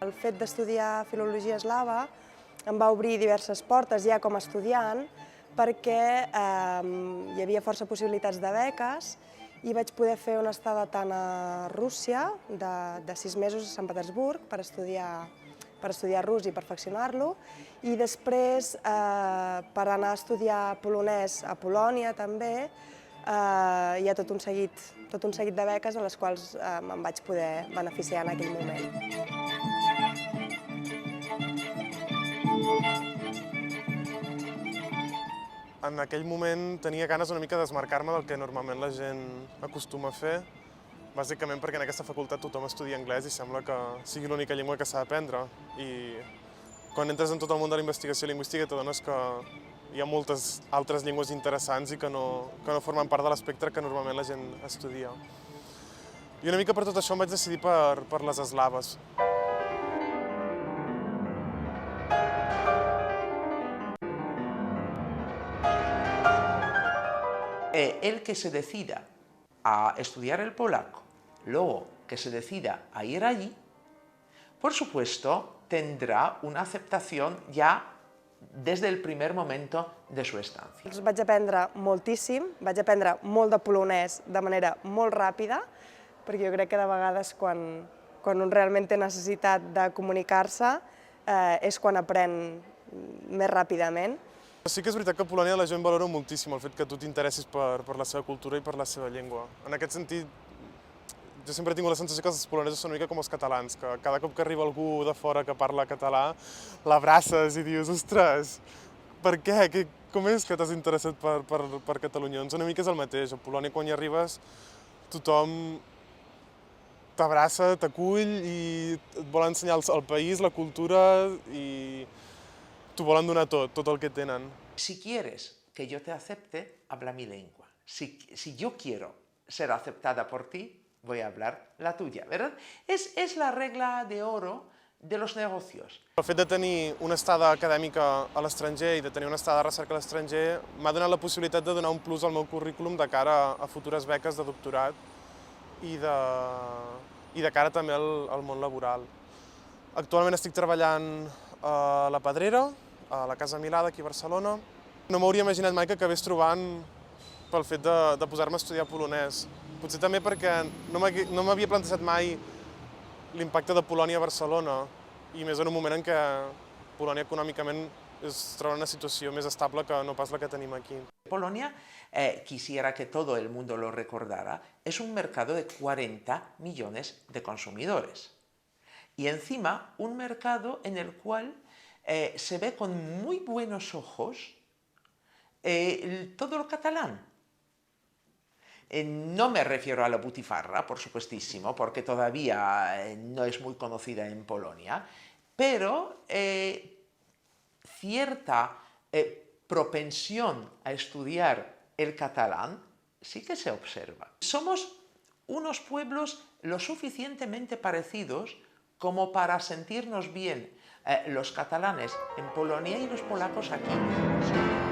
El fet d'estudiar filologia eslava em va obrir diverses portes ja com a estudiant perquè hi havia força possibilitats de beques i vaig poder fer una estada tant a Rússia, de 6 mesos a Sant Petersburg, per estudiar rus i perfeccionar-lo, i després per anar a estudiar polonès a Polònia també. Hi ha tot un seguit de beques a les quals em vaig poder beneficiar en aquell moment. En aquell moment tenia ganes una mica de desmarcar-me del que normalment la gent acostuma a fer, bàsicament perquè en aquesta facultat tothom estudia anglès i sembla que sigui l'única llengua que s'ha d'aprendre. I quan entres en tot el món de la investigació lingüística t'adones que hi ha moltes altres llengües interessants i que no formen part de l'espectre que normalment la gent estudia. I una mica per tot això em vaig decidir per les eslaves. El que se decida a estudiar el polaco, luego que se decida a ir allí, por supuesto tendrá una aceptación ya des del primer momento de su estancia. Vaig aprendre moltíssim, vaig aprendre molt de polonès de manera molt ràpida, perquè jo crec que de vegades quan un realment té necessitat de comunicar-se és quan aprèn més ràpidament. Sí que és veritat que a Polònia la gent valora moltíssim el fet que tu t'interessis per la seva cultura i per la seva llengua. En aquest sentit, jo sempre he tingut la sensació que els polonesos són una mica com els catalans, que cada cop que arriba algú de fora que parla català, l'abraces i dius, ostres, per què? Com és que t'has interessat per Catalunya? Doncs una mica és el mateix. A Polònia, quan hi arribes, tothom t'abraça, t'acull i et vol ensenyar el país, la cultura i t'ho volen donar tot el que tenen. Si quieres que yo te acepte, habla mi lengua. Si yo quiero ser aceptada por ti, voy a hablar la tuya, ¿verdad? Es la regla de oro de los negocios. El fet de tenir una estada acadèmica a l'estranger i de tenir una estada de recerca a l'estranger m'ha donat la possibilitat de donar un plus al meu currículum de cara a futures beques de doctorat i de cara també al món laboral. Actualment estic treballant a la Pedrera, a la Casa Milà d'aquí a Barcelona. No m'hauria imaginat mai que acabés trobant pel fet de posar-me a estudiar polonès. Potser també perquè no m'havia plantejat mai l'impacte de Polònia a Barcelona, i més en un moment en què Polònia econòmicament es troba en una situació més estable que no pas la que tenim aquí. Polonia, quisiera que todo el mundo lo recordara, es un mercado de 40 millones de consumidores. Y encima un mercado en el cual se ve con muy buenos ojos todo lo catalán. No me refiero a la butifarra, por supuestísimo, porque todavía no es muy conocida en Polonia, pero cierta propensión a estudiar el catalán sí que se observa. Somos unos pueblos lo suficientemente parecidos como para sentirnos bien los catalanes en Polonia y los polacos aquí.